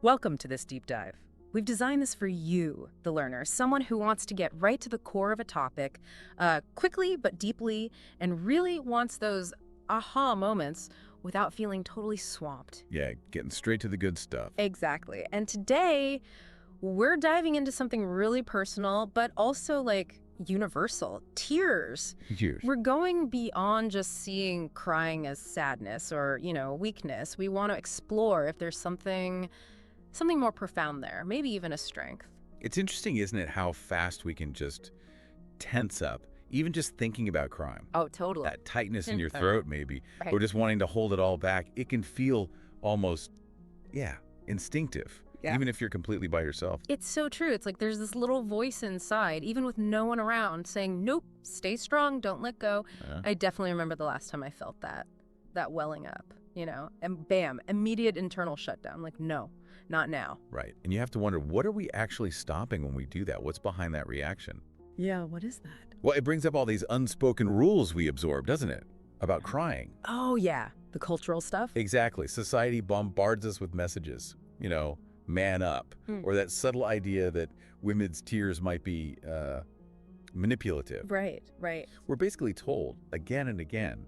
Welcome to this deep dive. We've designed this for you, the learner, someone who wants to get right to the core of a topic quickly but deeply and really wants those aha moments without feeling totally swamped. Yeah, getting straight to the good stuff. Exactly. And today, we're diving into something really personal, but also like universal tears. Years. We're going beyond just seeing crying as sadness or, weakness. We want to explore if there's something more profound there, maybe even a strength. It's interesting, isn't it, how fast we can just tense up, even just thinking about crime. Oh, totally. That tightness in your Right. throat, maybe, Right. or just wanting to hold it all back. It can feel almost, instinctive, Yeah. even if you're completely by yourself. It's so true. It's like there's this little voice inside, even with no one around, saying, nope, stay strong, don't let go. Yeah. I definitely remember the last time I felt that welling up, and bam, immediate internal shutdown. Like, no, not now. Right. And you have to wonder, what are we actually stopping when we do that? What's behind that reaction? Yeah, what is that? Well, it brings up all these unspoken rules we absorb, doesn't it? About crying. Oh, yeah, the cultural stuff. Exactly. Society bombards us with messages, man up, or that subtle idea that women's tears might be manipulative. Right. We're basically told again and again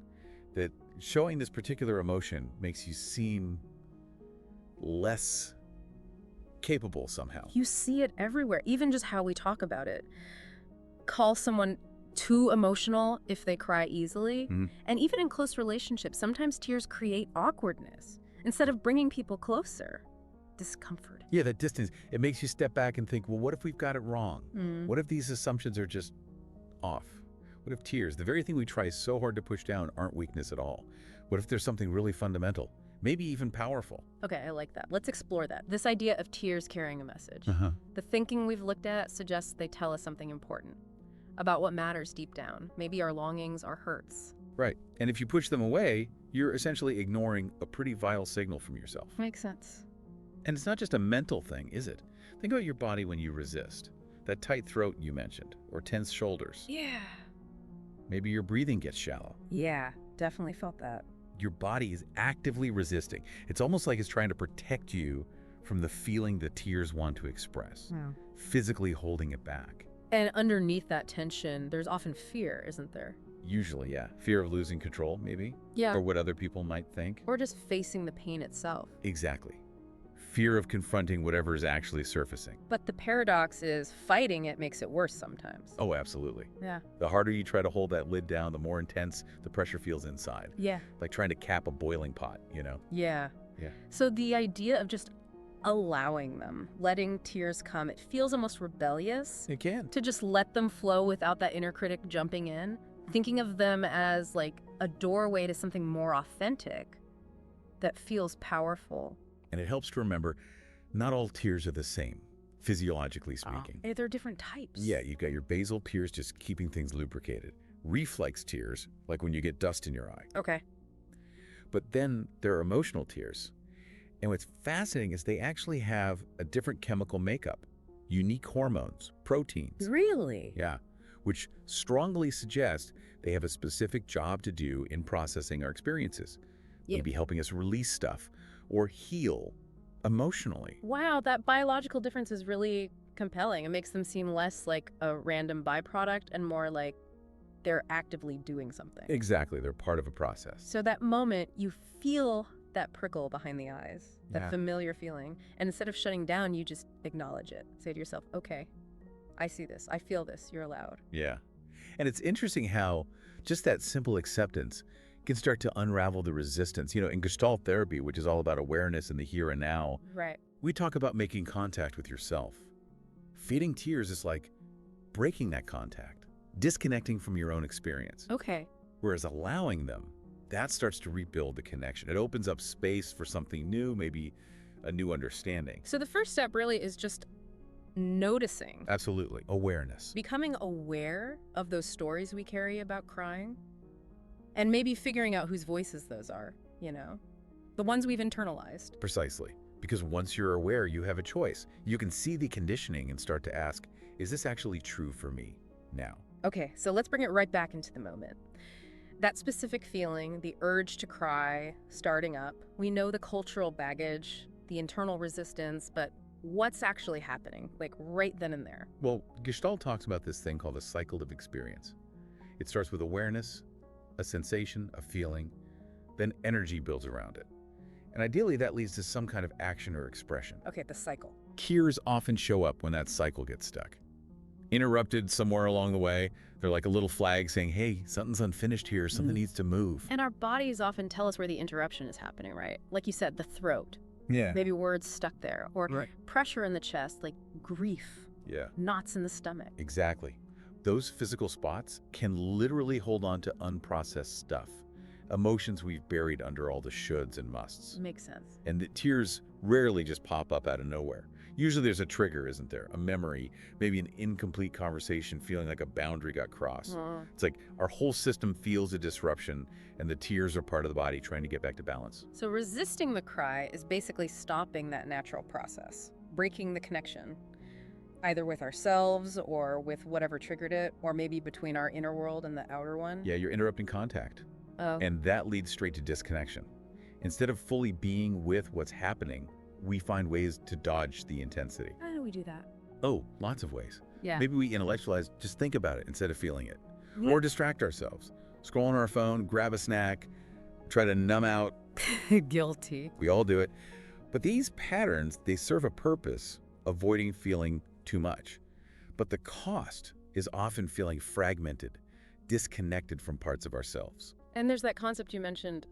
that showing this particular emotion makes you seem less capable somehow. You see it everywhere, even just how we talk about it. Call someone too emotional if they cry easily. And even in close relationships, sometimes tears create awkwardness instead of bringing people closer. Discomfort. Yeah, that distance, it makes you step back and think, well, what if we've got it wrong? What if these assumptions are just off? What if tears, the very thing we try so hard to push down, aren't weakness at all? What if there's something really fundamental, maybe even powerful? Okay, I like that. Let's explore that. This idea of tears carrying a message. The thinking we've looked at suggests they tell us something important about what matters deep down, maybe our longings, our hurts. Right. And if you push them away, you're essentially ignoring a pretty vital signal from yourself. Makes sense. And it's not just a mental thing, is it? Think about your body when you resist. That tight throat you mentioned, or tense shoulders. Yeah. Maybe your breathing gets shallow. Yeah, definitely felt that. Your body is actively resisting. It's almost like it's trying to protect you from the feeling the tears want to express, physically holding it back. And underneath that tension, there's often fear, isn't there? Usually, yeah. Fear of losing control, maybe? Yeah. Or what other people might think. Or just facing the pain itself. Exactly. Fear of confronting whatever is actually surfacing. But the paradox is fighting it makes it worse sometimes. Oh, absolutely. Yeah. The harder you try to hold that lid down, the more intense the pressure feels inside. Yeah. Like trying to cap a boiling pot, Yeah. Yeah. So the idea of just allowing them, letting tears come, it feels almost rebellious It can. to just let them flow without that inner critic jumping in, thinking of them as like a doorway to something more authentic that feels powerful. And it helps to remember, not all tears are the same, physiologically speaking. They're different types. Yeah, you've got your basal tears just keeping things lubricated. Reflex tears, like when you get dust in your eye. Okay. But then there are emotional tears. And what's fascinating is they actually have a different chemical makeup, unique hormones, proteins. Really? Yeah, which strongly suggest they have a specific job to do in processing our experiences. Yeah. Maybe helping us release stuff or heal emotionally. Wow, that biological difference is really compelling. It makes them seem less like a random byproduct and more like they're actively doing something. Exactly, they're part of a process. So that moment, you feel that prickle behind the eyes, that Yeah. familiar feeling. And instead of shutting down, you just acknowledge it. Say to yourself, okay, I see this. I feel this. You're allowed. Yeah. And it's interesting how just that simple acceptance can start to unravel the resistance. In Gestalt therapy, which is all about awareness in the here and now, Right. we talk about making contact with yourself. Feeding tears is like breaking that contact, disconnecting from your own experience. Okay. Whereas allowing them, that starts to rebuild the connection. It opens up space for something new, maybe a new understanding. So the first step really is just noticing, Absolutely. Awareness. becoming aware of those stories we carry about crying, and maybe figuring out whose voices those are, the ones we've internalized. Precisely. Because once you're aware, you have a choice. You can see the conditioning and start to ask, is this actually true for me now? Okay, so let's bring it right back into the moment. That specific feeling, the urge to cry, starting up, we know the cultural baggage the internal resistance, but what's actually happening, like right then and there? Well, Gestalt talks about this thing called a cycle of experience. It starts with awareness, a sensation, a feeling, then energy builds around it. And ideally, that leads to some kind of action or expression. Okay, the cycle. Tears often show up when that cycle gets stuck. Interrupted somewhere along the way, they're like a little flag saying, hey, something's unfinished here, something needs to move. And our bodies often tell us where the interruption is happening, right? Like you said, the throat. Yeah. Maybe words stuck there, or pressure in the chest, like grief. Yeah. Knots in the stomach. Exactly. Those physical spots can literally hold on to unprocessed stuff, emotions we've buried under all the shoulds and musts. Makes sense. And the tears rarely just pop up out of nowhere. Usually there's a trigger, isn't there? A memory, maybe an incomplete conversation feeling like a boundary got crossed. It's like our whole system feels a disruption and the tears are part of the body trying to get back to balance. So resisting the cry is basically stopping that natural process, breaking the connection, either with ourselves or with whatever triggered it, or maybe between our inner world and the outer one. Yeah, you're interrupting contact. Oh. And that leads straight to disconnection. Instead of fully being with what's happening, we find ways to dodge the intensity. How do we do that? Oh, lots of ways. Yeah. Maybe we intellectualize, just think about it instead of feeling it. Or distract ourselves. Scroll on our phone, grab a snack, try to numb out. Guilty. We all do it. But these patterns, they serve a purpose, avoiding feeling too much. But the cost is often feeling fragmented, disconnected from parts of ourselves. And there's that concept you mentioned,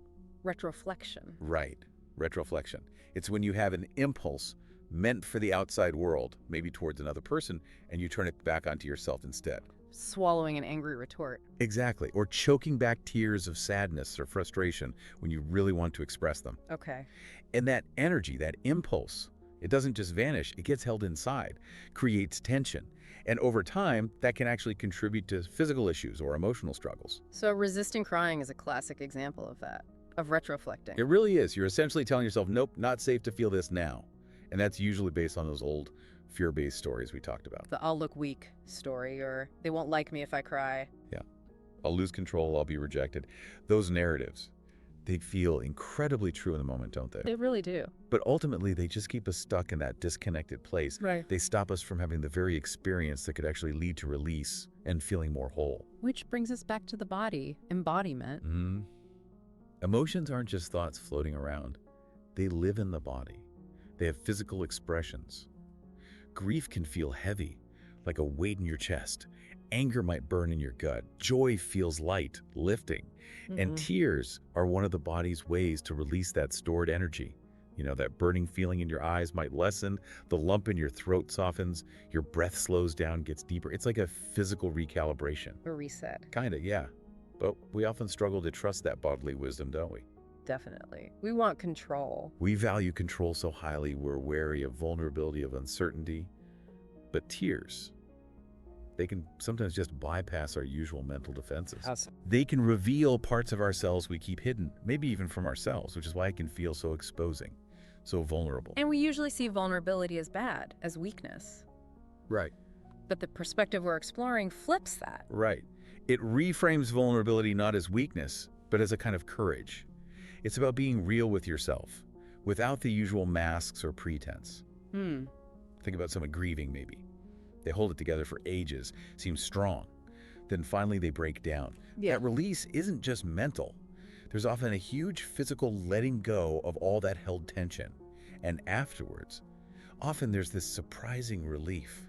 retroflexion. Right, retroflexion. It's when you have an impulse meant for the outside world, maybe towards another person, and you turn it back onto yourself instead. Swallowing an angry retort. Exactly, or choking back tears of sadness or frustration when you really want to express them. Okay. And that energy, that impulse, it doesn't just vanish, it gets held inside, creates tension. And over time, that can actually contribute to physical issues or emotional struggles. So resisting crying is a classic example of that, of retroflecting. It really is. You're essentially telling yourself, nope, not safe to feel this now. And that's usually based on those old fear-based stories we talked about. The I'll look weak story, or they won't like me if I cry. Yeah. I'll lose control, I'll be rejected. Those narratives, they feel incredibly true in the moment, don't they? They really do. But ultimately, they just keep us stuck in that disconnected place. Right. They stop us from having the very experience that could actually lead to release and feeling more whole. Which brings us back to the body, embodiment. Emotions aren't just thoughts floating around. They live in the body. They have physical expressions. Grief can feel heavy, like a weight in your chest. Anger might burn in your gut. Joy feels light, lifting. And tears are one of the body's ways to release that stored energy. You know, that burning feeling in your eyes might lessen, the lump in your throat softens, your breath slows down, gets deeper. It's like a physical recalibration. A reset. Kinda, yeah. But we often struggle to trust that bodily wisdom, don't we? Definitely. We want control. We value control so highly, we're wary of vulnerability, of uncertainty. But tears, they can sometimes just bypass our usual mental defenses. Awesome. They can reveal parts of ourselves we keep hidden, maybe even from ourselves, which is why it can feel so exposing, so vulnerable. And we usually see vulnerability as bad, as weakness. Right. But the perspective we're exploring flips that. Right. It reframes vulnerability not as weakness, but as a kind of courage. It's about being real with yourself, without the usual masks or pretense. Think about someone grieving, maybe. They hold it together for ages, seem strong. Then finally they break down. Yeah. That release isn't just mental. There's often a huge physical letting go of all that held tension. And afterwards, often there's this surprising relief,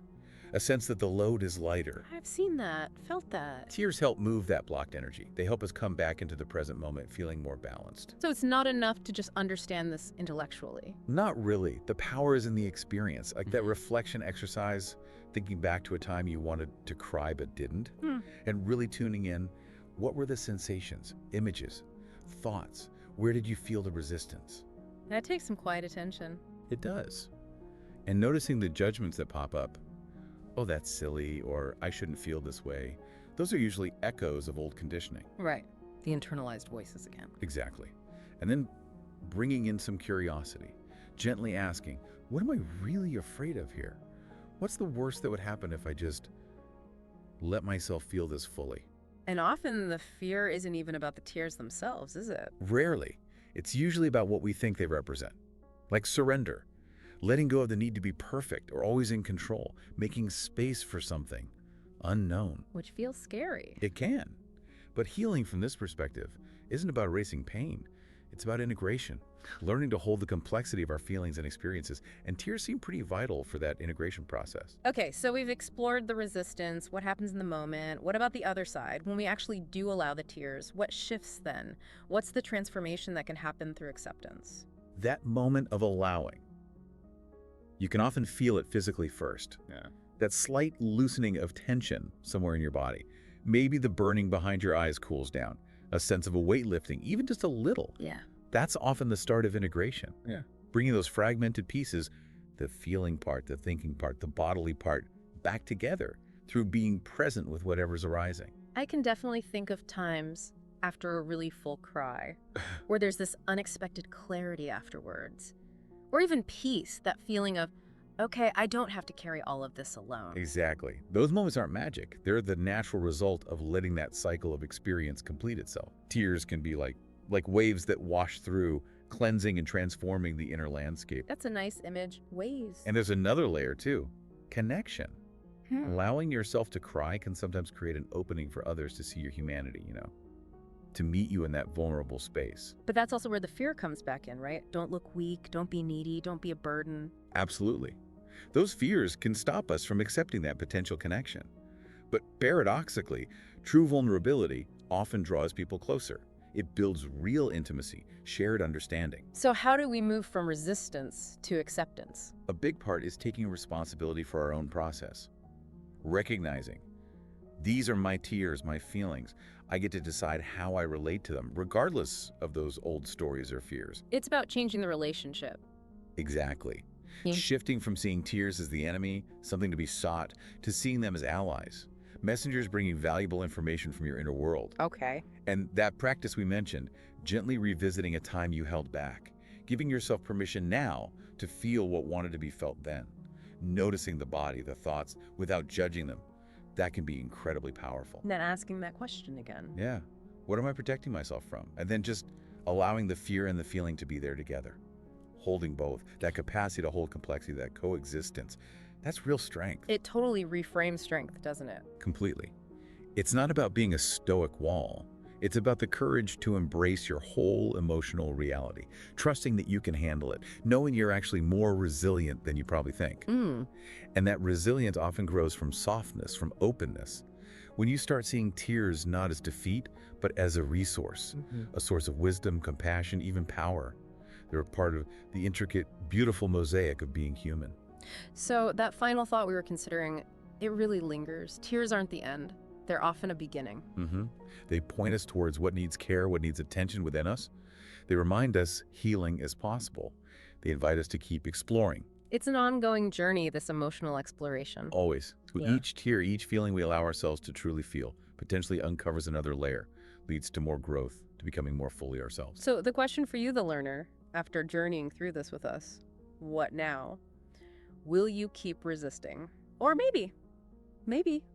a sense that the load is lighter. I've seen that, felt that. Tears help move that blocked energy. They help us come back into the present moment feeling more balanced. So it's not enough to just understand this intellectually. Not really. The power is in the experience. Like that reflection exercise, thinking back to a time you wanted to cry but didn't, and really tuning in, what were the sensations, images, thoughts? Where did you feel the resistance? That takes some quiet attention. It does. And noticing the judgments that pop up, oh, that's silly, or I shouldn't feel this way, those are usually echoes of old conditioning. Right. The internalized voices again. Exactly. And then bringing in some curiosity, gently asking, what am I really afraid of here? What's the worst that would happen if I just let myself feel this fully? And often the fear isn't even about the tears themselves, is it? Rarely. It's usually about what we think they represent, like surrender, letting go of the need to be perfect or always in control, making space for something unknown. Which feels scary. It can. But healing from this perspective isn't about erasing pain. It's about integration, learning to hold the complexity of our feelings and experiences, and tears seem pretty vital for that integration process. Okay, so we've explored the resistance, what happens in the moment. What about the other side? When we actually do allow the tears, what shifts then? What's the transformation that can happen through acceptance? That moment of allowing, you can often feel it physically first. Yeah. That slight loosening of tension somewhere in your body. Maybe the burning behind your eyes cools down, a sense of a weight lifting, even just a little. Yeah. That's often the start of integration. Yeah. Bringing those fragmented pieces, the feeling part, the thinking part, the bodily part, back together through being present with whatever's arising. I can definitely think of times after a really full cry where there's this unexpected clarity afterwards. Or even peace, that feeling of, okay, I don't have to carry all of this alone. Exactly. Those moments aren't magic. They're the natural result of letting that cycle of experience complete itself. Tears can be like waves that wash through, cleansing and transforming the inner landscape. That's a nice image. Waves. And there's another layer too, connection. Allowing yourself to cry can sometimes create an opening for others to see your humanity, to meet you in that vulnerable space. But that's also where the fear comes back in, right? Don't look weak, don't be needy, don't be a burden. Absolutely. Those fears can stop us from accepting that potential connection. But paradoxically, true vulnerability often draws people closer. It builds real intimacy, shared understanding. So how do we move from resistance to acceptance? A big part is taking responsibility for our own process. Recognizing, these are my tears, my feelings. I get to decide how I relate to them, regardless of those old stories or fears. It's about changing the relationship. Exactly. Yeah. Shifting from seeing tears as the enemy, something to be sought, to seeing them as allies. Messengers bringing valuable information from your inner world. Okay. And that practice we mentioned, gently revisiting a time you held back, giving yourself permission now to feel what wanted to be felt then, noticing the body, the thoughts, without judging them. That can be incredibly powerful. And then asking that question again. Yeah. What am I protecting myself from? And then just allowing the fear and the feeling to be there together. Holding both, that capacity to hold complexity, that coexistence, that's real strength. It totally reframes strength, doesn't it? Completely. It's not about being a stoic wall. It's about the courage to embrace your whole emotional reality, trusting that you can handle it, knowing you're actually more resilient than you probably think. And that resilience often grows from softness, from openness. When you start seeing tears not as defeat, but as a resource, a source of wisdom, compassion, even power. They're a part of the intricate, beautiful mosaic of being human. So that final thought we were considering, it really lingers. Tears aren't the end. They're often a beginning. They point us towards what needs care, what needs attention within us. They remind us healing is possible. They invite us to keep exploring. It's an ongoing journey, this emotional exploration. Always. Yeah. Each tear, each feeling we allow ourselves to truly feel, potentially uncovers another layer, leads to more growth, to becoming more fully ourselves. So the question for you, the learner, after journeying through this with us, what now? Will you keep resisting? Or maybe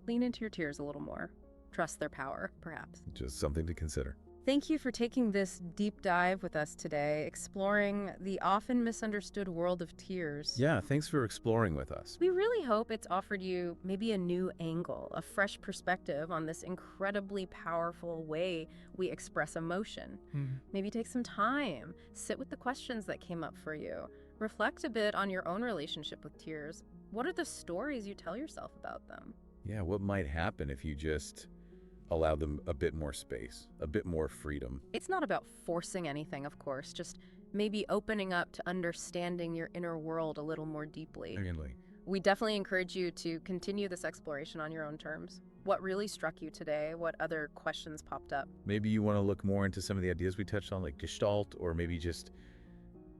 lean into your tears a little more. Trust their power, perhaps. Just something to consider. Thank you for taking this deep dive with us today, exploring the often misunderstood world of tears. Yeah, thanks for exploring with us. We really hope it's offered you maybe a new angle, a fresh perspective on this incredibly powerful way we express emotion. Maybe take some time, sit with the questions that came up for you, reflect a bit on your own relationship with tears. What are the stories you tell yourself about them? Yeah, what might happen if you just allow them a bit more space, a bit more freedom? It's not about forcing anything, of course, just maybe opening up to understanding your inner world a little more deeply. Certainly. We definitely encourage you to continue this exploration on your own terms. What really struck you today? What other questions popped up? Maybe you want to look more into some of the ideas we touched on, like Gestalt, or maybe just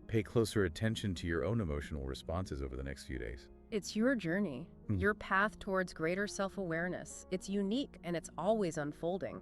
pay closer attention to your own emotional responses over the next few days. It's your journey, your path towards greater self-awareness. It's unique and it's always unfolding.